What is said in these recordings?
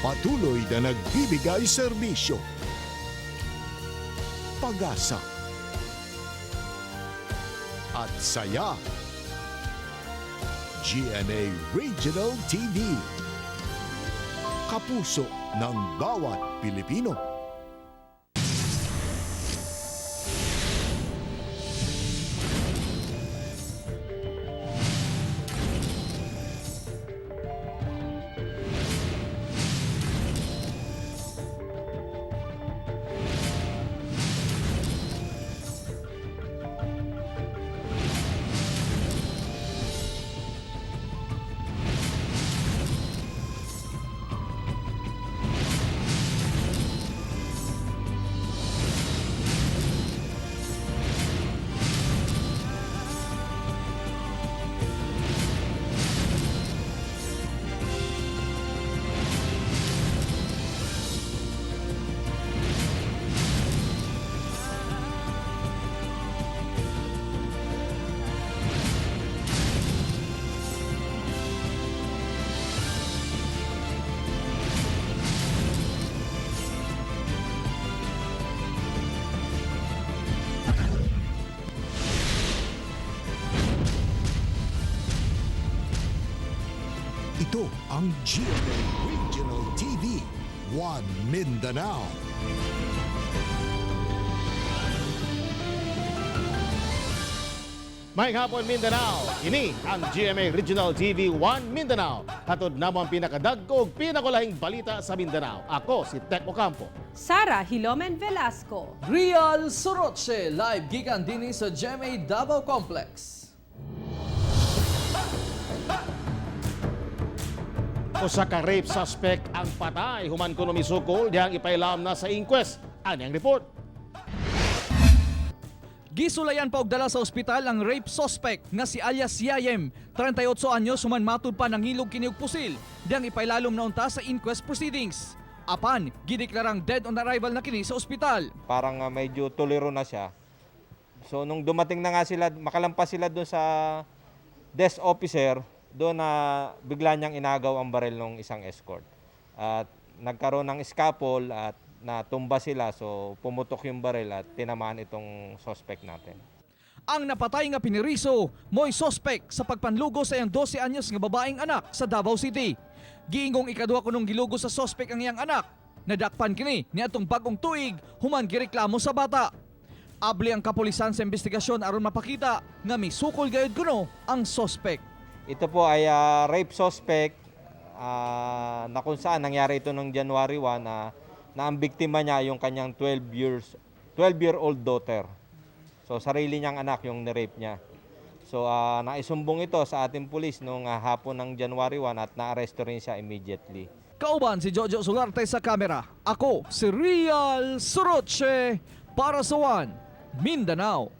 Patuloy na nagbibigay serbisyo. Pag-asa at saya. GMA Regional TV. Kapuso ng bawat Pilipino. Ito ang GMA Regional TV, One Mindanao. May hapon Mindanao, ini ang GMA Regional TV 1 Mindanao. Hatod namo ang pinakadagko ug pinakulahing balita sa Mindanao. Ako si Tek Ocampo. Sara Hilomen Velasco. Real Soroche, live gikan din sa GMA Davao Complex. Usa ka rape suspect ang patay human kuno misukol dihang ipailam na sa inquest. Ani ang report? Gisulayan pa og dala sa ospital ang rape suspect nga si alias Yayem, 38 anyos human matud pa ng hilog kini og pusil dihang ipailalom na unta sa inquest proceedings. Apan gideklarang dead on arrival na kini sa ospital. Parang medyo tolero na siya. So nung dumating na nga sila, makalampas sila doon sa desk officer, doon na bigla niyang inagaw ang baril ng isang escort. At nagkaroon ng scaffold at natumba sila, so pumutok yung baril at tinamaan itong suspect natin. Ang napatay nga piniriso, mo'y suspect sa pagpanlugo sa iyang 12 anyos nga babaeng anak sa Davao City. Giingong ikaduha kunong gilugo sa suspect ang iyang anak. Nadakpan kini niadtong bagong tuig human gireklamo sa bata. Abli ang kapulisan sa investigasyon aron mapakita nga misukol gayud kuno ang suspect. Ito po ay rape suspect na kung saan nangyari ito noong January 1 na ang biktima niya yung kanyang 12-year-old daughter. So sarili niyang anak yung ni-rape niya. So naisumbong ito sa ating pulis noong hapon ng January 1 at naaresto rin siya immediately. Kauban si Jojo Sugarte sa kamera. Ako si Real Soroche para sa One Mindanao.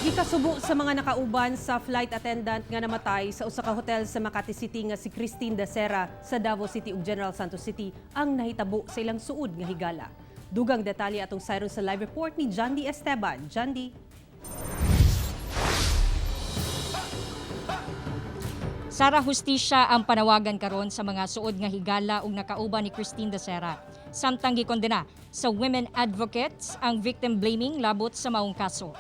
Gikasubo sa mga nakauban sa flight attendant nga namatay sa usa ka hotel sa Makati City nga si Christine Dacera sa Davao City ug General Santos City ang nahitabo sa ilang suod nga higala. Dugang detalye atong sayron sa live report ni Jandy Esteban. Jandy. Sara hustisya ang panawagan karon sa mga suod nga higala ug nakauban ni Christine Dacera. Samtang gikondena sa women advocates ang victim blaming labot sa maong kaso.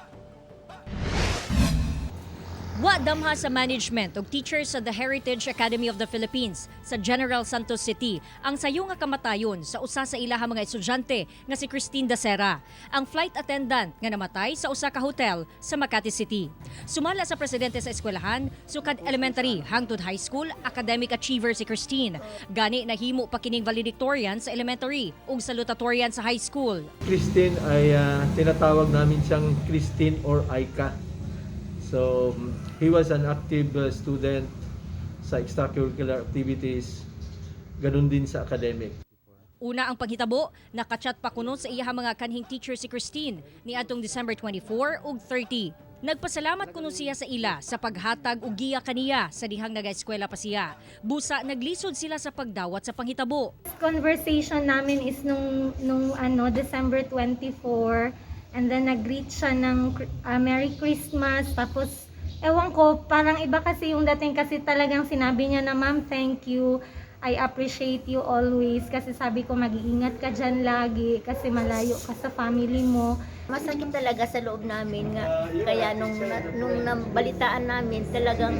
Wa damha sa management ug teachers sa the Heritage Academy of the Philippines sa General Santos City ang sayo nga kamatayon sa usa sa ilaha mga estudyante nga si Christine Dacera, ang flight attendant nga namatay sa usa ka hotel sa Makati City. Sumala sa presidente sa eskwelahan, sukad elementary hangtod high school, academic achiever si Christine. Gani nahimo pa kining valedictorian sa elementary ug salutatorian sa high school. Christine ay tinatawag namin siyang Christine or Aika. So, he was an active student sa extracurricular activities, ganun din sa academic. Una ang paghitabo, nakachat pa kuno sa iya mga kanhing teacher si Christine ni atong December 24 ug 30. Nagpasalamat kuno siya sa ila sa paghatag og giya kaniya sa dihang nagaeskwela pa siya. Busa naglisod sila sa pagdawat sa panghitabo. Conversation namin is nung December 24. And then nag-greet siya ng Merry Christmas. Tapos, ewan ko, parang iba kasi yung dating kasi talagang sinabi niya na, Ma'am, thank you. I appreciate you always kasi sabi ko mag-iingat ka dyan lagi kasi malayo ka sa family mo. Masakit talaga sa loob namin nga. Kaya nung nabalitaan namin, talagang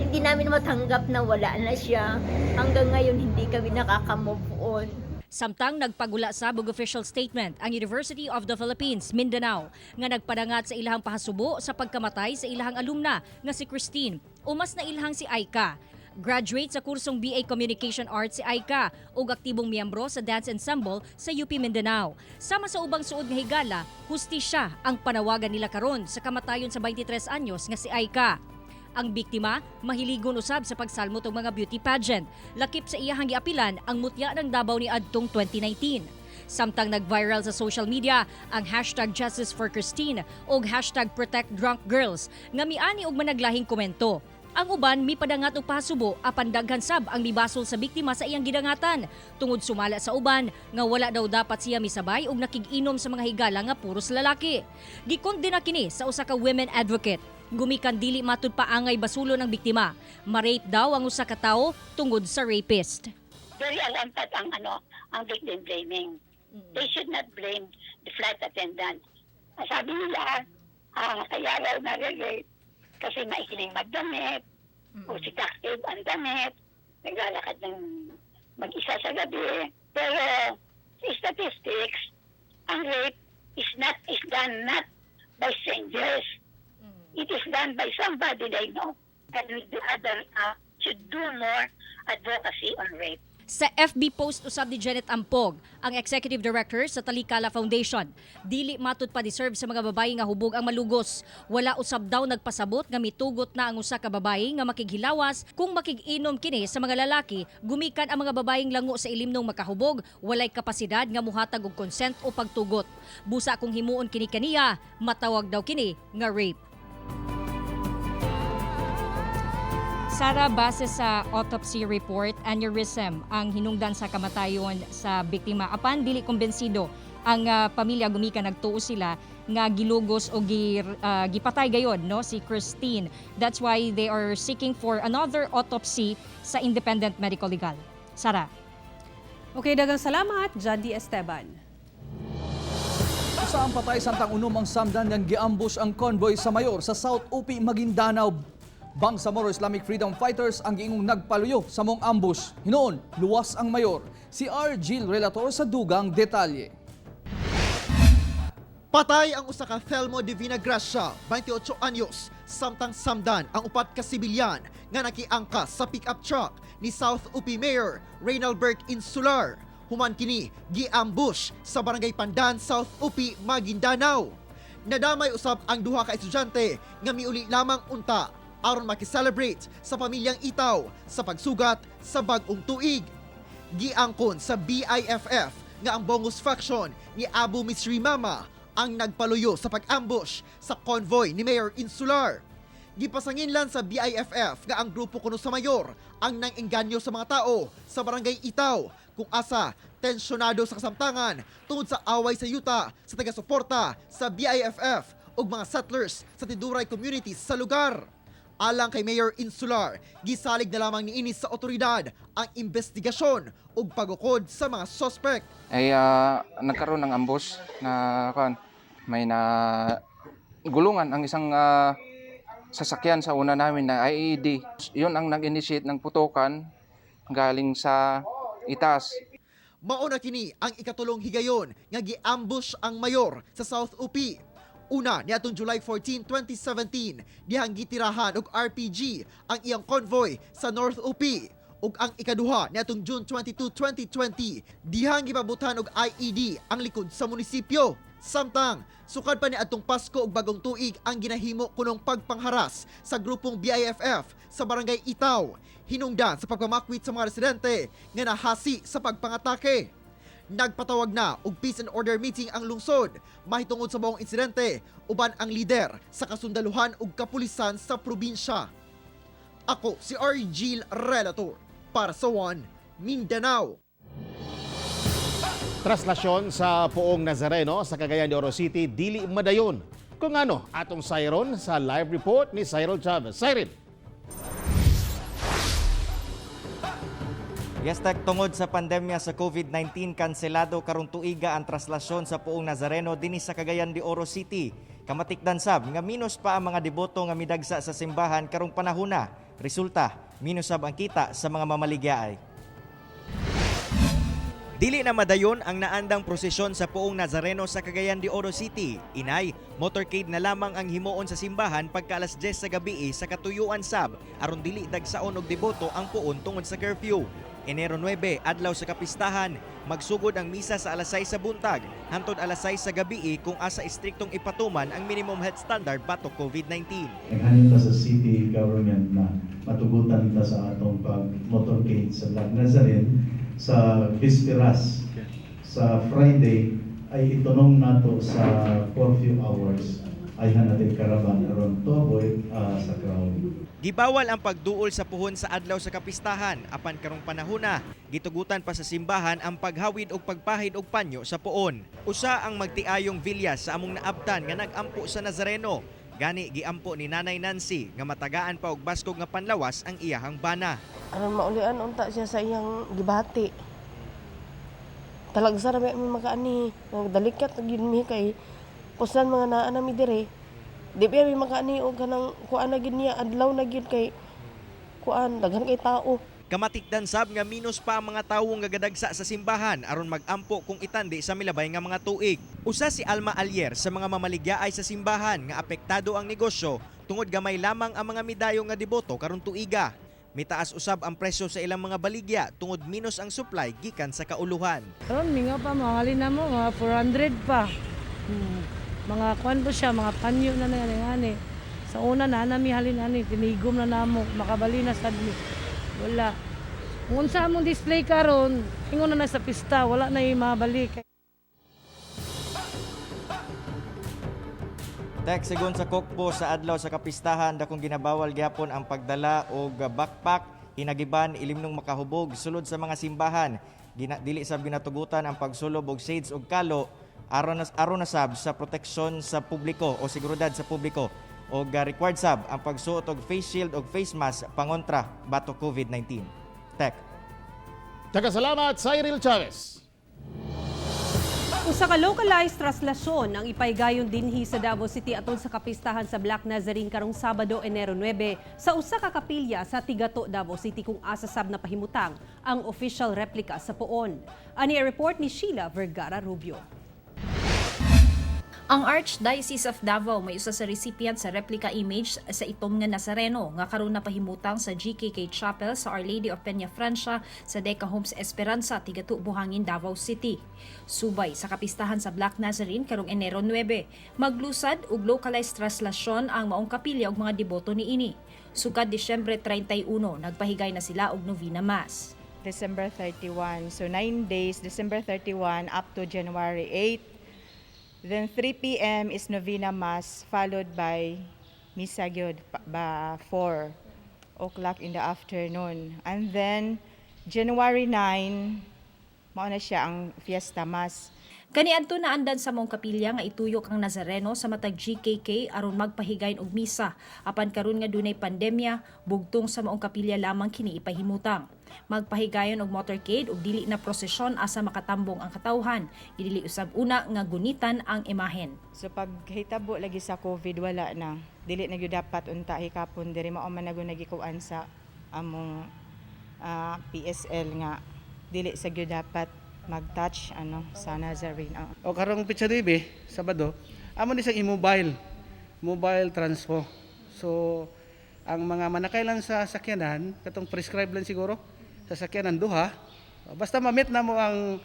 hindi namin matanggap na wala na siya. Hanggang ngayon hindi kami nakaka-move on. Samtang nagpagula sa official statement ang University of the Philippines, Mindanao, nga nagpadangat sa ilahang pahasubo sa pagkamatay sa ilahang alumna nga si Christine o mas na ilahang si Aika. Graduate sa kursong BA Communication Arts si Aika ug aktibong miyembro sa dance ensemble sa UP Mindanao. Sama sa ubang suod nga higala, hustisya ang panawagan nila karon sa kamatayon sa 23 anyos nga si Aika. Ang biktima, mahiligon usab sa pagsalmot og mga beauty pageant. Lakip sa iyahang giapilan ang mutya ng Davao ni adtong 2019. Samtang nag-viral sa social media ang hashtag Justice for Christine o hashtag Protect Drunk Girls nga miani og managlahing komento. Ang uban mipadangat og pahasubo apan daghan sab ang mibasol sa biktima sa iyang gidangatan tungod sumala sa uban nga wala daw dapat siya misabay og nakig-inom sa mga higala nga puros lalaki. Gikondena kini sa usa ka women advocate. Gumikan dili matud paangay basulo ng biktima. Ma-rape daw ang usa ka tawo tungod sa rapist. Very alampat ang victim blaming. They should not blame the flight attendant. Sabi nila, kaya raw nag-rape kasi maikiling magdamit, o seductive ang damit, naglalakad ng mag-isa sa gabi. Pero sa statistics, ang rape is done not by strangers. It is done by somebody they know. And the other should do more advocacy on rape. Sa FB post usab ni Janet Ampog, ang Executive Director sa Talikala Foundation, dili matud pa deserve sa mga babayi nga hubog ang malugos. Wala usab daw nagpasabot nga mitugot na ang usa ka babayi nga makighilawas kung makig-inom kini sa mga lalaki, gumikan ang mga babaying lango sa ilimnong makahubog, walay kapasidad nga muhatag og consent o pagtugot. Busa kung himuon kini kaniya, matawag daw kini nga rape. Sara, base sa autopsy report, aneurysm ang hinungdan sa kamatayon sa biktima. Apan dili kumbensido ang pamilya gumikan nagtuo sila nga gilugos o gipatay gayod no si Christine. That's why they are seeking for another autopsy sa independent medical legal. Sara. Okay, dagang salamat, Jandy Esteban. Usa ang patay samtang unom ang samdan ng giambush ang convoy sa mayor sa South UP, Maguindanao. Bangsamoro Islamic Freedom Fighters ang giingong nagpaluyo sa mong ambush. Hinoon, luwas ang mayor. Si R. Gil Relator sa dugang detalye. Patay ang usa ka Thelmo Divina Gracia, 28 anyos, samtang samdan ang upat ka sibilyan nga nakiangkas sa pick-up truck ni South UP Mayor Reynalbert Insular. Human kini giambush sa Barangay Pandan, South UP, Maguindanao. Nadamay usab ang duha ka estudyante nga miuli lamang unta aron makiselebrate sa pamilyang Itaw sa pagsugat sa bag-ong tuig. Giangkon sa BIFF nga ang Bongus faction ni Abu Misri Mama ang nagpaluyo sa pag-ambush sa convoy ni Mayor Insular. Gipasanginlan sa BIFF nga ang grupo kuno sa mayor ang nang-engganyo sa mga tao sa barangay Itaw kung asa tensyonado sa kasamtangan tungod sa away sa yuta sa taga-suporta sa BIFF ug mga settlers sa Tiduray communities sa lugar. Alang kay Mayor Insular, gisalig na lamang ni inis sa otoridad ang investigasyon ug pagukod sa mga suspect. Nagkaroon ng ambush na may na gulungan ang isang sasakyan sa una namin na IED. Yun ang nag-initiate ng putukan galing sa itaas. Mauna kini ang ikatulong higayon nga gi-ambush ang mayor sa South UP. Una, niadtong July 14, 2017, dihang gitirahan og RPG ang iyang convoy sa North UP. Ug ang ikaduha niadtong June 22, 2020, dihang gipabutan og IED ang likod sa munisipyo. Samtang, sukad pa niadtong Pasko ug bagong tuig ang ginahimo kunong pagpangharas sa grupong BIFF sa Barangay Itaw, hinungdan sa pagpamakwit sa mga residente nga nahasi sa pagpangatake. Nagpatawag na og peace and order meeting ang lungsod mahitungod sa buong insidente uban ang lider sa kasundaluhan ug kapulisan sa probinsya. Ako si R. Gil Relator para sa One Mindanao. Traslasyon sa Poong Nazareno sa Cagayan de Oro City dili madayon. Kung ano, atong Siron sa live report ni Cyril Chavez. Sirin. Yes, Tek, tungod sa pandemya sa COVID-19, kanselado karong tuiga ang traslasyon sa Puong Nazareno dinhi sa Cagayan de Oro City. Kamatikdan sab nga minus pa ang mga deboto nga midagsa sa simbahan karong panahona. Resulta, minus sab ang kita sa mga mamaligyaay. Dili na madayon ang naandang prosesyon sa Puong Nazareno sa Cagayan de Oro City. Inay, motorcade na lamang ang himuon sa simbahan pagka alas 10 sa gabi sa katuyuan sab aron dili dagsaon og deboto ang puon tungod sa curfew. Enero 9, adlaw sa kapistahan, magsugod ang misa sa alas 6 sa buntag, hantod alas 6 sa gabi kung asa istriktong ipatuman ang minimum health standard batok COVID-19. Naghanin ta sa city government na matugutan ta sa atong pag-motorcade sa Black Nazarene sa Bisperas. Sa Friday ay itunong nato sa curfew hours ay hanatin karaban aron to avoid sa crowd. Gibawal ang pagduol sa puhon sa adlaw sa kapistahan, apan karong panahona, gitugutan pa sa simbahan ang paghawid og pagpahid og panyo sa puon. Usa ang magtiayong Villas sa among naabtan nga nag-ampo sa Nazareno. Gani giampo ni Nanay Nancy nga matagaan pa og baskog nga panlawas ang iyahang bana. Aron maulian unta siya sa iyang gibati. Talagsa ra mi makaani, nagdalikat gyud mi kay pusan mga naa nami dire. Di ba may makaani o kanang kuan na gid niya adlaw na gid kay kuan daghan kay tao. Kamatikdan sab nga minus pa ang mga tawo nga gadagsa sa simbahan aron magampo kung itandi sa milabay nga mga tuig. Usa si Alma Alier sa mga mamaligyaay sa simbahan nga apektado ang negosyo tungod gamay lamang ang mga midayo nga deboto karon tuiga. Mitaas usab ang presyo sa ilang mga baligya tungod minus ang supply gikan sa kauluhan. Karon minga pa mga na mo mga 400 pa. Mga kuan po siya, mga panyo na nangyari. Sa una na nami halin tinigom na namo, makabali na sad mi. Wala. Kung sa among display karon, ingon na sa pista, wala na yung mabalik. Tek, sigon sa Kokpo sa adlaw sa kapistahan, dakong ginabawal gyapon ang pagdala og backpack, hinagiban ilimnong makahubog sulod sa mga simbahan. Dili sab ginatugutan ang pagsulob og shades og kalo aron na sab sa proteksyon sa publiko o seguridad sa publiko o required sab ang pagsuot og face shield og face mask pangontra batok COVID-19. Tek. Salamat Cyril Chavez. Usa ka localized traslasyon ang ipaygayon dinhi sa Davao City atol sa kapistahan sa Black Nazarene karong Sabado, Enero 9 sa usa ka kapilya sa Tigato, Davao City kung asa sab na pahimutang ang official replica sa puon. Ani report ni Sheila Vergara Rubio. Ang Archdiocese of Davao may usa sa recipient sa replica image sa itom nga Nazareno nga karon napahimutang sa GKK Chapel sa Our Lady of Peña Francia sa Deca Homes Esperanza, Tigato, Buhangin, Davao City. Subay sa kapistahan sa Black Nazarene karong Enero 9, maglusad og localized traslasyon ang maong kapilya og mga deboto niini. Sukad Disyembre 31, nagpahigay na sila og Novena Mass. December 31, so 9 days, December 31 up to January 8. Then 3 p.m. is Novena Mass, followed by Misa Gyud, 4 o'clock in the afternoon. And then, January 9, mao na siya ang Fiesta Mass. Kaniadto na andan sa mong kapilya nga ituyok ang Nazareno sa matag GKK aron magpahigayon og misa. Apan karon nga dunay pandemya, bugtong sa maong kapilya lamang kini ipahimutang. Magpahigayon og motorcade ug dili na prosesyon asa makatambong ang katawhan. Dili usab una nga gunitan ang imahen. So pag hitabo lagi sa COVID wala na. Dili na gyud dapat unta hikapon diri mao man nagikuan sa among PSL nga dili sa gyud dapat mag-touch sa Nazarene. O karong pitsa dibe, Sabado, amo ni sang mobile transpo. So ang mga manakay lang sa sakyanan, katong prescribe lang siguro sa sakyanan duha, basta ma-meet na mo ang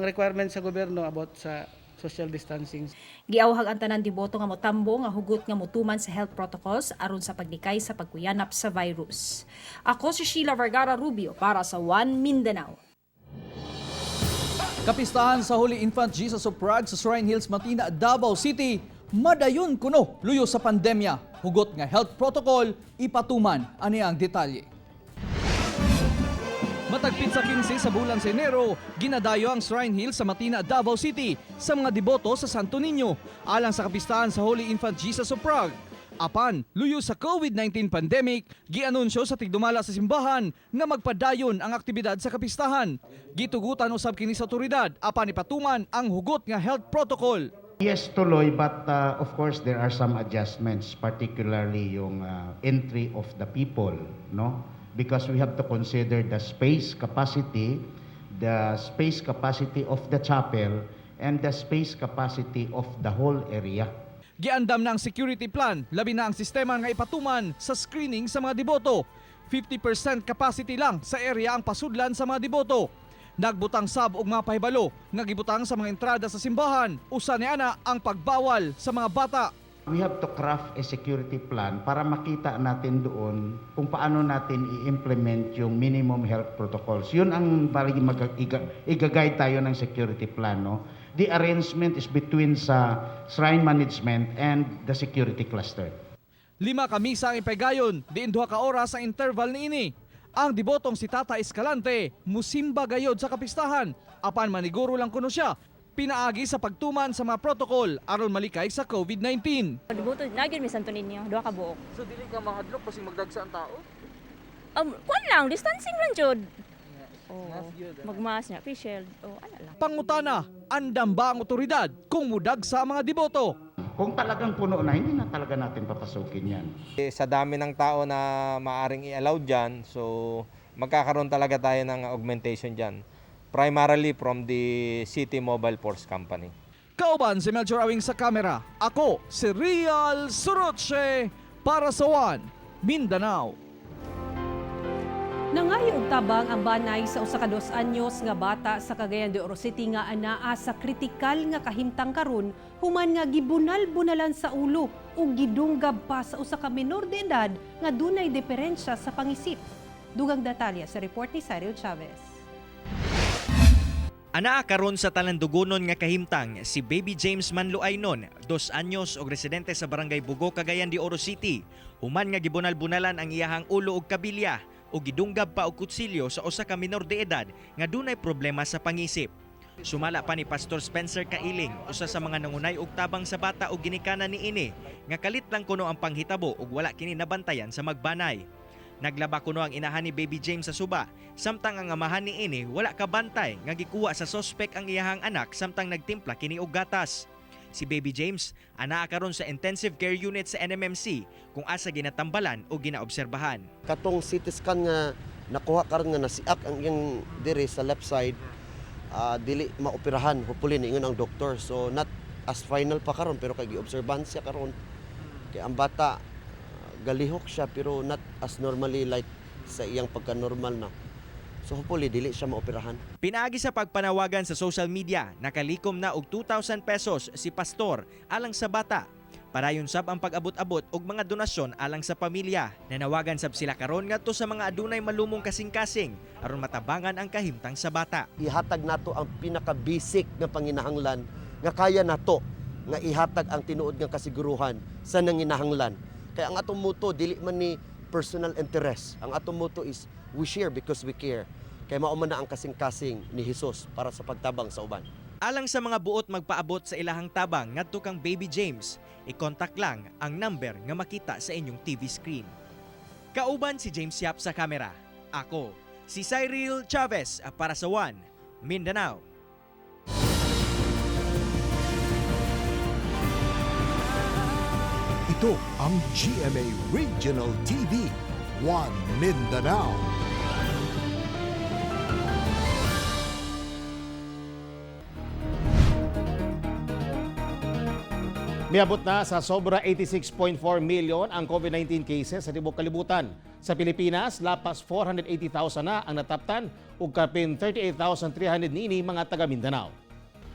requirement sa gobyerno about sa social distancing. Giawhag ang tanan deboto nga motambo nga hugot nga motuman sa health protocols aron sa paglikay sa pagkuyanap sa virus. Ako si Sheila Vergara Rubio para sa One Mindanao. Kapistahan sa Holy Infant Jesus of Prague sa Shrine Hills, Matina, Davao City. Madayon kuno luyo sa pandemya. Hugot nga health protocol, ipatuman ani ang detalye. Matagpit sa 15 sa bulan sa Enero, ginadayo ang Shrine Hills sa Matina, Davao City sa mga deboto sa Santo Niño alang sa kapistahan sa Holy Infant Jesus of Prague. Apan, luyo sa COVID-19 pandemic, gianunsyo sa tigdumala sa simbahan nga magpadayon ang aktibidad sa kapistahan. Gitugutan usab kini sa otoridad apan ipatuman ang hugot nga health protocol. Yes, tuloy, but of course there are some adjustments, particularly yung entry of the people, no? Because we have to consider the space capacity of the chapel, and the space capacity of the whole area. Giandam na ang security plan, labi na ang sistema nga ipatuman sa screening sa mga deboto. 50% capacity lang sa area ang pasudlan sa mga deboto. Nagbutang sab og mga pahibalo nga gibutang sa mga entrada sa simbahan. Usa ni ana ang pagbawal sa mga bata. We have to craft a security plan para makita natin doon kung paano natin i-implement yung minimum health protocols. Yun ang parang i-guide tayo ng security plan, no? The arrangement is between sa shrine management and the security cluster. 5 ka misa ang ipegayon, diin 2 ka oras ang interval niini. Ang debotong si Tata Escalante musimba gayod sa kapistahan. Apan maniguro lang kuno siya, pinaagi sa pagtuman sa mga protocol aron malikay sa COVID-19. Deboto lagi mi Santo Niño, 2 ka buok. So dili ka mahadlok kasi magdagsa ang tao? Kuan lang, distancing lang jud. Magmask niya, face shield, ano lang. Pangutana, andam ba ang otoridad kung mudagsa ang mga deboto? Kung talagang puno na, hindi na talaga natin papasukin yan. Sa dami ng tao na maaring i-allow dyan, so magkakaroon talaga tayo ng augmentation dyan. Primarily from the City Mobile Force Company. Kauban si Melchor Awing sa kamera. Ako, si Real Suroche para sa One Mindanao. Nangayo og tabang ang banay sa usa ka 2 anyos nga bata sa Cagayan de Oro City nga anaa sa kritikal nga kahimtang karon human nga gibunal-bunalan sa ulo ug gidunggab pa sa usa ka menor de edad nga dunay diferensya sa pangisip. Dugang detalye sa report ni Cyril Chavez. Anaa karon sa talandugonon nga kahimtang si Baby James Manluaynon, 2 anyos og residente sa Barangay Bugo, Cagayan de Oro City. Human nga gibunal-bunalan ang iyahang ulo ug kabilya o gidunggab pa og kutsilyo sa usa ka menor de edad nga dunay problema sa pangisip. Sumala pa ni Pastor Spencer Kailing, usa sa mga nangunay og tabang sa bata og ginikanan niini, nga kalit lang kuno ang panghitabo ug wala kini nabantayan sa magbanay. Naglaba kuno ang inahan ni Baby James sa suba, samtang ang amahan niini wala ka bantay nga gikuha sa suspect ang iyahang anak samtang nagtimpla kini og gatas. Si Baby James anaa karon sa intensive care unit sa NMMC kung asa ginatambalan o ginaobserbahan. Katong CT scan nga nakuha karon nga nasiak ang iyang dire sa left side, dili maoperahan, hopefully niingon ang doktor. So not as final pa karon pero kay giobserbahan siya karon. Kay ang bata galihok siya pero not as normally like sa iyang pagka-normal na. So hopefully dili siya maoperahan. Pinaagi sa pagpanawagan sa social media, nakalikom na og 2,000 pesos si pastor alang sa bata. Padayon sab ang pag-abot-abot og mga donasyon alang sa pamilya. Nanawagan sab sila karon ngadto sa mga adunay malumong kasing-kasing aron matabangan ang kahimtang sa bata. Ihatag nato ang pinaka-basic nga panginahanglan nga kaya nato nga ihatag ang tinuod nga kasiguruhan sa nanginahanglan. Kaya ang atong motto dili man ni personal interest. Ang atong motto is we share because we care. Kaya mao man na ang kasing-kasing ni Jesus para sa pagtabang sa uban. Alang sa mga buot magpaabot sa ilahang tabang ngadto kang Baby James, i-contact lang ang number nga makita sa inyong TV screen. Kauban si James Yap sa kamera. Ako, si Cyril Chavez para sa One Mindanao. Ito ang GMA Regional TV, One Mindanao. Miabot na sa sobra 86.4 million ang COVID-19 cases sa tibuok kalibutan. Sa Pilipinas, lapas 480,000 na ang nataptan ug kapin 38,300 niini mga taga Mindanao.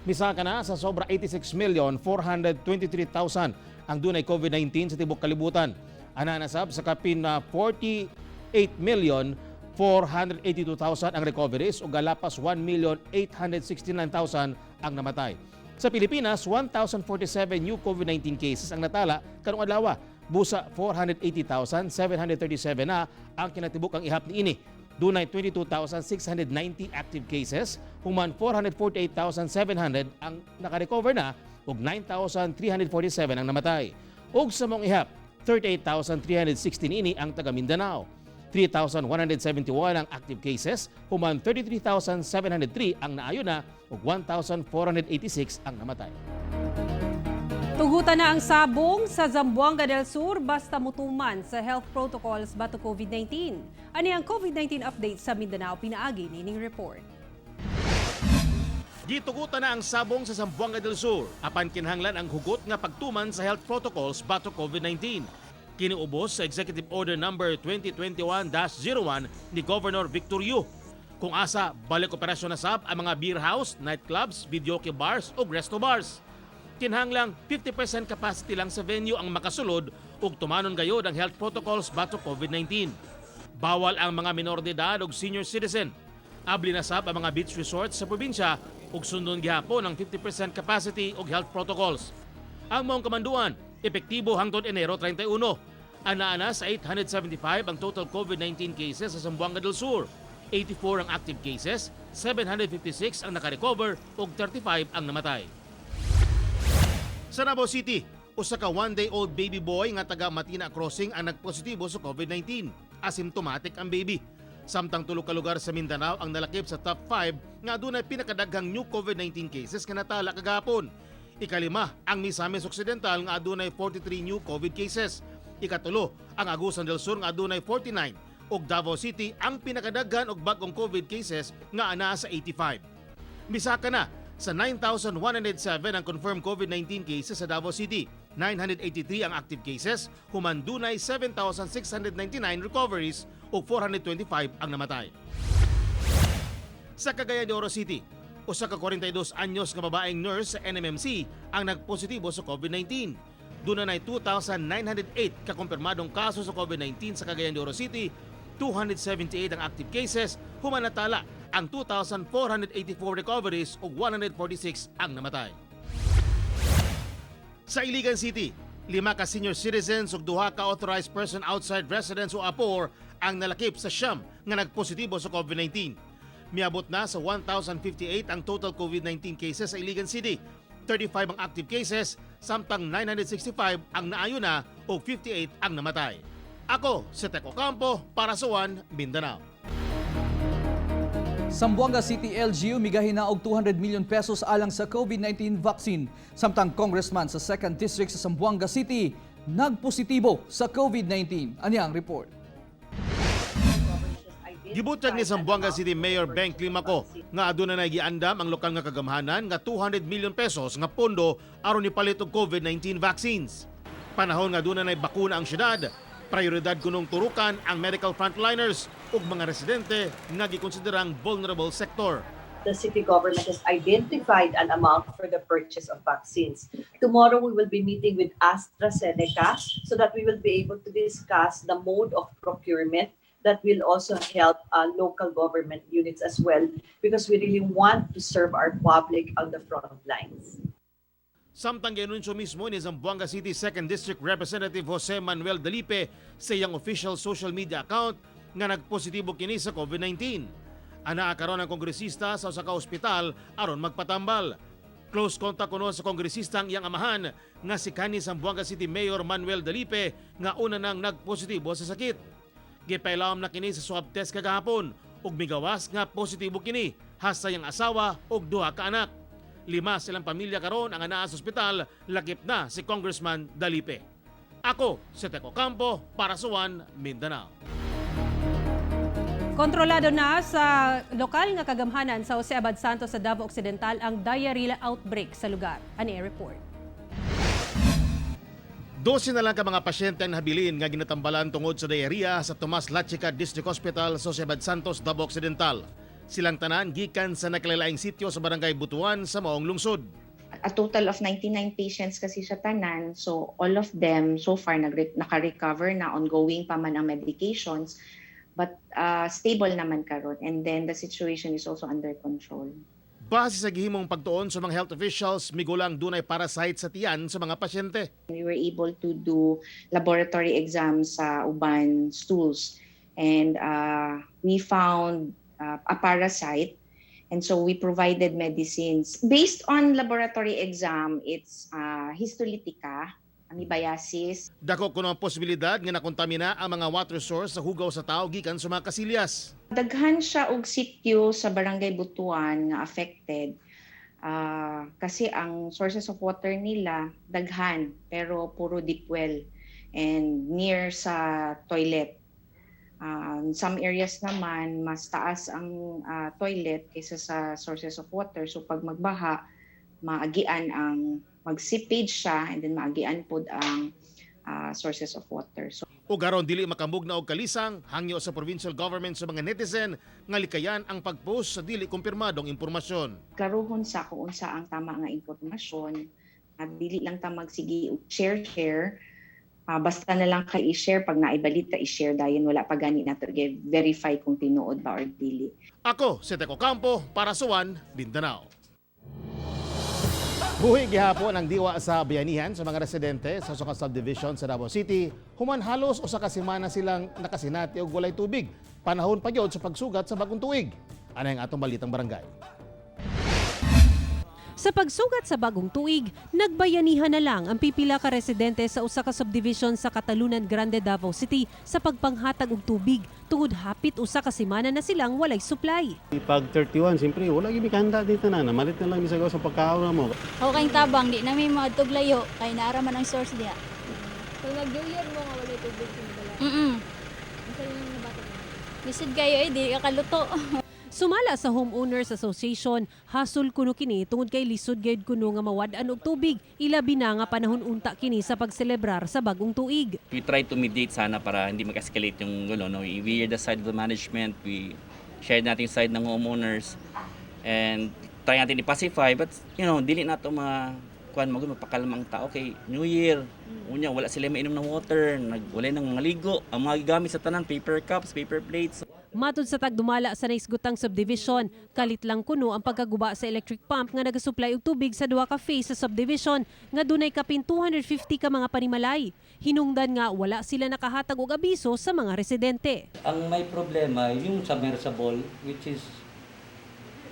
Misaka na sa sobra 86,423,000 ang dunay COVID-19 sa tibuok kalibutan. Ana nasab sa kapin na 48,482,000 ang recoveries ug lapas 1,869,000 ang namatay. Sa Pilipinas, 1,047 new COVID-19 cases ang natala karong adlaw. Busa 480,737 na ang kinatibuk ang ihap niini. Dunay 22,690 active cases, human 448,700 ang nakarecover na ug 9,347 ang namatay. Ug sa mong ihap, 38,316 ini ang taga Mindanao. 3,171 ang active cases, human 33,703 ang naayo na ug 1,486 ang namatay. Tugutan na ang sabong sa Zamboanga del Sur basta mutuman sa health protocols bato COVID-19. Ani ang COVID-19 update sa Mindanao pinaagi nining report. Gitugutan na ang sabong sa Zamboanga del Sur apan kinahanglan ang hugot nga pagtuman sa health protocols bato COVID-19. Kiniubos sa Executive Order number 2021-01 ni Governor Victor Yu. Kung asa balik operasyon na sab ang mga beer house, nightclubs, videoke bars o resto bars. Kinahanglang 50% capacity lang sa venue ang makasulod ug tumanon gayod ang health protocols batok COVID-19. Bawal ang mga minor de edad ug senior citizen. Abli na sab ang mga beach resorts sa probinsya ug sundon gihapon ang 50% capacity ug health protocols. Ang maong kamanduan, epektibo hangtod Enero 31. Anaana sa 875 ang total COVID-19 cases sa Zamboanga del Sur. 84 ang active cases, 756 ang nakarecover ug 35 ang namatay. Sa Davao City, usa ka 1-day-old baby boy nga taga Matina Crossing ang nagpositibo sa COVID-19. Asymptomatic ang baby. Samtang tulo ka lugar sa Mindanao ang nalakip sa top 5 nga adunay pinakadaghang new COVID-19 cases nga natala kagahapon. Ikalima ang Misamis Occidental nga adunay 43 new COVID cases. Ikatulo ang Agusan del Sur nga adunay 49 ug Davao City ang pinakadaghan og bag-ong COVID cases nga anaa sa 85. Misaka na sa 9,107 ang confirmed COVID-19 cases sa Davao City. 983 ang active cases, human dunay 7,699 recoveries o 425 ang namatay. Sa Cagayan de Oro City, usa ka 42 anyos nga babaeng nurse sa NMMC ang nagpositibo sa COVID-19. Duna nay 2,908 kakumpirmadong kaso sa COVID-19 sa Cagayan de Oro City, 278 ang active cases, human natala ang 2,484 recoveries o 146 ang namatay. Sa Iligan City, 5 ka senior citizens ug 2 ka authorized person outside residence o APOR ang nalakip sa siyam nga nagpositibo sa COVID-19. Miabot na sa 1,058 ang total COVID-19 cases sa Iligan City. 35 ang active cases, samtang 965 ang naayo na o 58 ang namatay. Ako si Teco Campo para sa One Mindanao. Zamboanga City LGU migahin na og 200 million pesos alang sa COVID-19 vaccine. Samtang congressman sa 2nd District sa Zamboanga City nagpositibo sa COVID-19. Ani ang report. Gibutag ni Zamboanga City Mayor Beng Climaco nga aduna na giandam ang lokal nga kagamhanan nga 200 million pesos nga pondo aron ipalit og COVID-19 vaccines. Panahon nga aduna na bakuna ang syudad, prioridad kunong turukan ang medical frontliners ug mga residente nga gikonsiderang vulnerable sector. The city government has identified an amount for the purchase of vaccines. Tomorrow we will be meeting with AstraZeneca so that we will be able to discuss the mode of procurement that will also help local government units as well, because we really want to serve our public on the front lines. Samtang gianunsyo mismo ni Zamboanga City 2nd District Representative Jose Manuel Dalipe sa iyang official social media account nga nagpositibo kini sa COVID-19. Anaa karon ang kongresista sa usa ka ospital aron magpatambal. Close contact kuno sa kongresista ang iyang amahan nga si kanhi Zamboanga City Mayor Manuel Dalipe nga una nang nagpositibo sa sakit. Gipailawom na kini sa swab test kagahapon ug migawas nga positibo kini hasta iyang asawa ug 2 ka anak. 5 silang pamilya karon ang anaa sa ospital, lakip na si Congressman Dalipe. Ako si Teco Campo para sa One Mindanao. Kontrolado na sa lokal nga kagamhanan sa Jose Abad Santos sa Davao Occidental ang diarrhea outbreak sa lugar. Ani report. 12 na lang ka mga pasyente ang nahabilin nga ginatambalan tungod sa diarrhea sa Tomas Lachica District Hospital sa Jose Abad Santos, Davao Occidental. Silang tanan gikan sa nakilalaing sitio sa Barangay Butuan sa maong lungsod. A total of 99 patients kasi sa tanan. So all of them so far naka-recover na, ongoing pa man ang medications, but stable naman karon, and then the situation is also under control. Base sa gihimong pagtuon sa mga health officials, migulang dunay parasite sa tiyan sa mga pasyente. We were able to do laboratory exams sa uban stools, and we found a parasite, and so we provided medicines. Based on laboratory exam, it's histolytica, Mibayasis. Dako kuno ang posibilidad nga nakontamina ang mga water source sa hugaw sa tao gikan sa mga kasilyas. Daghan siya og sityo sa Barangay Butuan nga affected. Kasi ang sources of water nila daghan pero puro deep well and near sa toilet. Some areas naman mas taas ang toilet kaysa sa sources of water. So pag magbaha, maagian ang mag-seepage siya and then maagian pod ang sources of water. So, Ug aron dili makamugna og kalisang, hangyo sa provincial government sa mga netizen nga likayan ang pag-post sa dili kumpirmadong impormasyon. klaruhon sa kung unsa ang tama nga impormasyon. Dili lang ta magsige og share. Basta na lang kay i-share pag naibalita i-share dayon wala pa gani nato verify kung tinuod ba or dili. Ako si Teco Campo para sa One Mindanao. Buhi gihapon ang diwa sa bayanihan sa mga residente sa Suka Subdivision sa Davao City. Human halos usa ka semana silang nakasinati og walay tubig. Panahon pa gyud sa pagsugat sa bagong tuig. Ano ang atong balitang barangay? Sa pagsugat sa bagong tuig, nagbayanihan na lang ang pipila ka residente sa usa ka subdivision sa Katalunan Grande, Davao City sa pagpanghatag og tubig tungod hapit usa ka semana na silang walay supply. Pag 31, siyempre wala gyud kanda dito na, namalit na lang bisag sa pagkaon mo. Okay tabang, di namin maadtog layo, kay naara man ang source niya. So nag-New Year mo nga wala tubig sa Manila? Ano yung nabato mo? Lisod kayo di ka kaluto. Sumala sa Homeowners Association, hasol kuno kini tungod kay lisod gayud kuno nga mawad-an og tubig, ilabi na nga panahon unta kini sa pagselebrar sa bagong tuig. We try to mediate sana para hindi mag-escalate yung gulo. No? We hear the side of the management, we share natin yung side ng homeowners, and try natin i-pacify, but dili na ito magpakalamang tao. Okay, New Year, unya wala sila mainom ng water, wala nang maligo, ang mga gigamit sa tanan, paper cups, paper plates. Matod sa tagdumala sa naisgutang subdivision, kalit lang kuno ang pagkaguba sa electric pump nga nagasupply og tubig sa duha ka phase sa subdivision nga dunay kapin 250 ka mga panimalay. Hinungdan nga wala sila nakahatag og abiso sa mga residente. Ang may problema yung submersible which is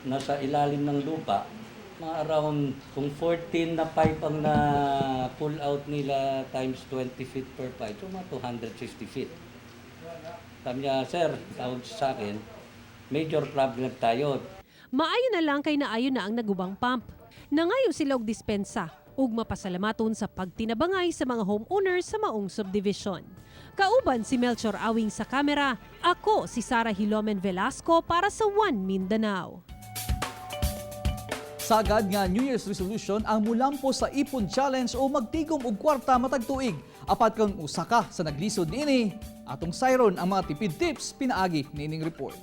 nasa ilalim ng lupa. Mga around kung 14 na pipe ang na pull out nila times 20 feet per pipe, so mga 250 feet. Sabi niya, sir, tawag sa akin, major problem tayo. Maayo na lang kay naayo na ang nagubang pump. Nangayo sila og dispensa ug mapasalamaton sa pagtinabangay sa mga homeowners sa maong subdivision. Kauban si Melchor Awing sa kamera, ako si Sarah Hilomen Velasco para sa One Mindanao. Sagad nga New Year's resolution ang mulampo sa Ipon Challenge o magtigom og kwarta matag tuig. Apat kang usa ka sa naglisod niini. Atong sayron ang mga tipid tips pinaagi niining report.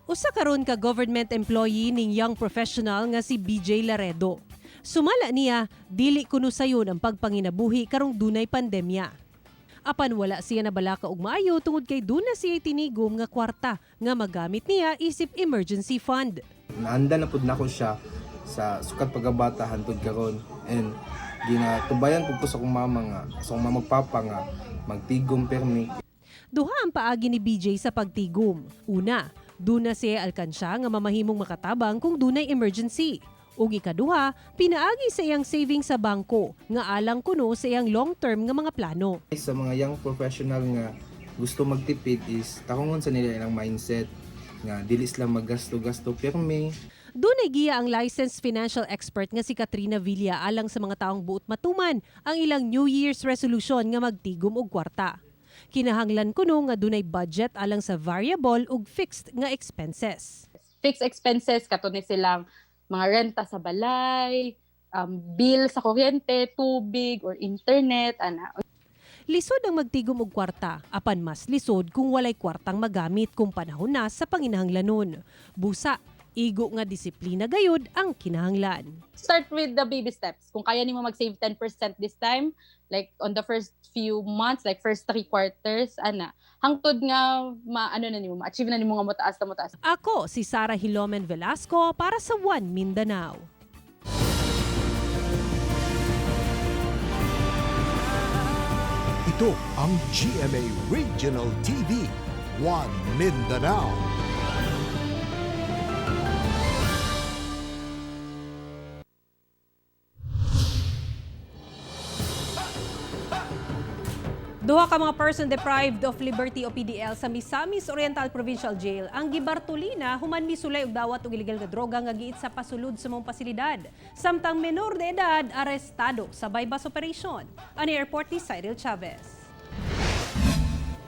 Usa karon ka government employee ning young professional nga si BJ Laredo. Sumala niya, dili kuno sayon ang pagpanginabuhi karong dunay pandemya. Apan wala siya nabalaka og maayo tungod kay duna siya tinigom nga kwarta nga magamit niya isip emergency fund. Naanda na pud nako siya sa sukat pagabata hantud karon and ginatubayan pud ko sa akong mama nga sa akong magpapa nga magtigom permi. Duha ang paagi ni BJ sa pagtigom. Una, duna siya alkansya nga mamahimong makatabang kung dunay emergency. Ug ikaduha, pinaagi sa iyang savings sa bangko nga alang kuno sa iyang long-term nga mga plano. Sa mga young professional nga gusto magtipid is takongon sa nila ilang mindset nga dili sila maggasto-gasto permi. Dunay giya ang licensed financial expert nga si Katrina Villa alang sa mga taong buot matuman ang ilang New Year's resolution nga magtigom og kwarta. Kinahanglan kuno nga dunay budget alang sa variable ug fixed nga expenses. Fixed expenses kato ni silang mga renta sa balay, bill sa kuryente, tubig or internet ana. Lisod ang magtigom og kwarta, apan mas lisod kung walay kwartang magamit kung panahon na sa panginahanglanon. Busa, igo nga disiplina gayud ang kinahanglan. Start with the baby steps. Kung kaya nimo mag-save 10% this time, like on the first few months, like first 3 quarters, ana, hangtod nga ma-achieve na nimo nga motaas na motaas. Ako si Sarah Hilomen Velasco para sa One Mindanao. Ito ang GMA Regional TV, One Mindanao. Duha ka mga person deprived of liberty o PDL sa Misamis Oriental Provincial Jail ang gibartulina human misulay og dawat og illegal nga droga nga giit sa pasulod sa mga pasilidad. Samtang menor de edad arestado sa bypass operation. Ani report ni Cyril Chavez.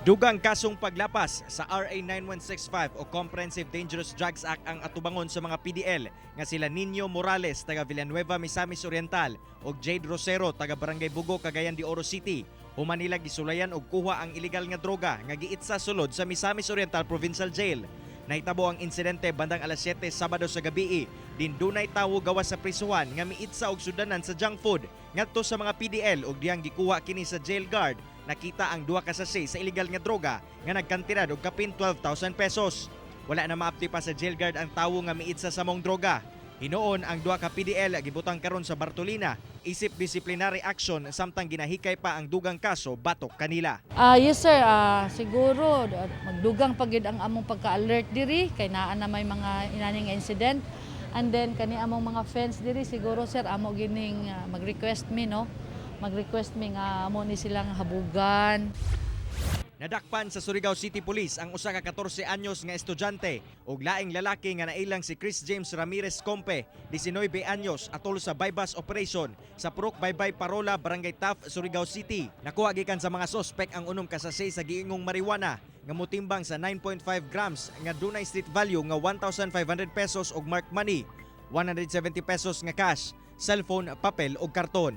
Dugang kasong paglapas sa RA 9165 o Comprehensive Dangerous Drugs Act ang atubangon sa mga PDL nga sila Nino Morales taga Villanueva, Misamis Oriental ug Jade Rosero taga Barangay Bugo, Cagayan de Oro City. Human nila gisulayan og kuha ang illegal nga droga nga giit sa sulod sa Misamis Oriental Provincial Jail. Nahitabo ang insidente bandang alas 7 Sabado sa gabi. Din dunay tawo gawas sa prisuhan nga miitsa og sudanan sa junk food ngadto sa mga PDL ug diyang gikuha kini sa jail guard. Nakita ang 2 ka sachet sa illegal nga droga nga nagkantidad og kapin 12,000 pesos. Wala na maapti pa sa jail guard ang tawo nga miitsa sa mong droga. Hinoon ang 2 ka PDL gibutang karon sa Bartolina isip disciplinary action samtang ginahikay pa ang dugang kaso batok kanila. Yes sir, siguro magdugang pagid ang among pagka-alert diri kay naa na may mga inaning incident. And then kani among mga fans diri siguro sir amo gining mag-request me no. Mag-request me nga amo ni silang habugan. Nadakpan sa Surigao City Police ang usa ka 14 anyos nga estudyante ug laing lalaki nga nailang si Chris James Ramirez Compe, 19 anyos, atol sa bypass operation sa Purok Baybay Parola, Barangay Taft, Surigao City. Nakuha gikan sa mga sospek ang unom ka sachet sa giingong marijuana nga motimbang sa 9.5 grams nga dunay street value nga 1,500 pesos og marked money, 170 pesos nga cash, cellphone, papel ug karton.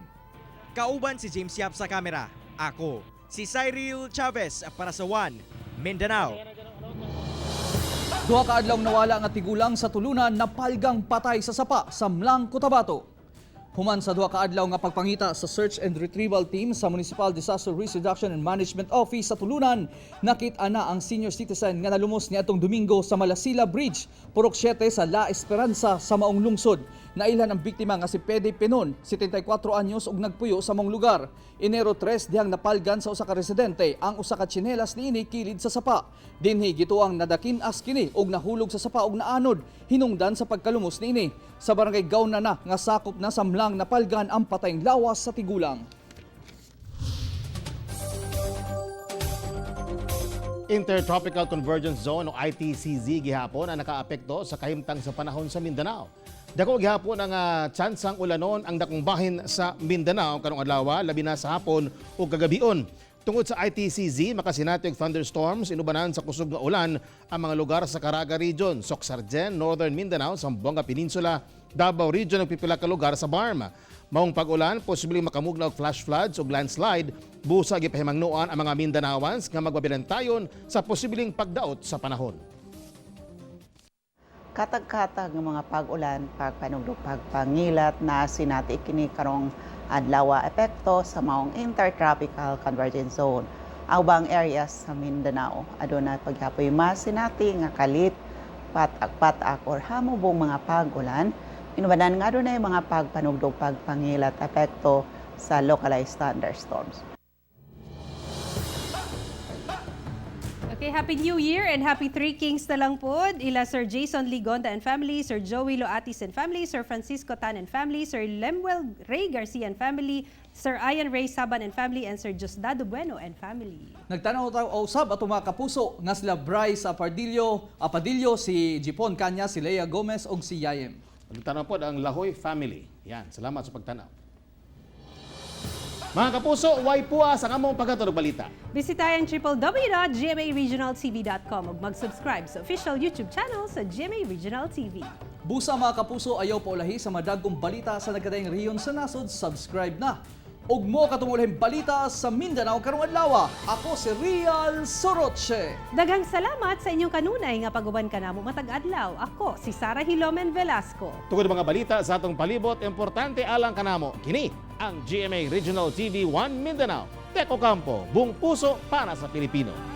Kauban si James Yap sa kamera. Ako, si Cyril Chavez para sa One Mindanao. Duha ka adlaw nawala nga tigulang sa tulunan napalgang patay sa sapa sa Mlang, Cotabato. Human sa duha ka adlaw nga pagpangita sa search and retrieval team sa Municipal Disaster Risk Reduction and Management Office sa tulunan, nakita na ang senior citizen nga nalumos niadtong Domingo sa Malasila Bridge, Purok 7 sa La Esperanza sa maong lungsod. Nailan ang biktima nga si Pede Penon, 74 anyos ug nagpuyo sa mong lugar. Enero 3 dihang napalgan sa usa ka residente ang usa ka tsinelas niini kilid sa sapa. Dinhi gituang nadakin-as kini ug nahulog sa sapa ug naanod hinungdan sa pagkalumos niini. Sa barangay Gawnana nga sakop na sa Mlang napalgan ang patayng lawas sa tigulang. Intertropical Convergence Zone o ITCZ gihapon ang nakaapekto sa kahimtang sa panahon sa Mindanao. Dako gihapon ang tsansang ulanon ang dakong bahin sa Mindanao karong adlaw labi na sa hapon o kagabion. Tungod sa ITCZ, makasinati og thunderstorms inubanan sa kusog nga ulan ang mga lugar sa Caraga Region, Socsargen, Northern Mindanao, Zamboanga Peninsula, Davao Region ug pipila ka lugar sa Barma. Maong pag-ulan, posibleng makamugna og flash floods ug landslide. Busa gipahimangnuan ang mga Mindanawans nga magbabilantayon sa posibleng pagdaot sa panahon. Katag-katag ng mga pag-ulan, pagpanugdog, pagpangilat na sinati kini karong adlaw epekto sa maong Intertropical Convergence Zone. Aubang areas sa Mindanao aduna pagyapoy mas sinati nga kalit, patak-patak or hamubong mga pag-ulan. Inubanan nga adunay mga pagpanugdog, pagpangilat epekto sa localized thunderstorms. Okay, Happy New Year and Happy Three Kings na lang po. Ila Sir Jason Ligonda and family, Sir Joey Loatis and family, Sir Francisco Tan and family, Sir Lemuel Ray Garcia and family, Sir Ian Ray Saban and family, and Sir Diosdado Bueno and family. Nagtanaw tayo usab ato mga kapuso nga sila Bryce Apadillo, si Jipon Kanya, si Lea Gomez ug si Yayem. Nagtanaw po ang Lahoy family. Yan, salamat sa pagtanaw. Mga kapuso, way puwa sa among pagkatulog balita. Bisitayan www.gmaregionaltv.com ug mag-subscribe sa official YouTube channel sa GMA Regional TV. Busa mga kapuso, ayaw paulahi sa madagong balita sa nagkadayang rehiyon sa nasod, subscribe na. Ug mo katungulahing balita sa Mindanao karong adlaw. Ako si Rial Soroche. Daghang salamat sa inyong kanunay nga pag-uban kanamo matag adlaw. Ako si Sara Hilomen Velasco. Tungod mga balita sa atong palibot, importante alang kanamo. Kini ang GMA Regional TV 1 Mindanao. Teko Campo, buong puso para sa Pilipino.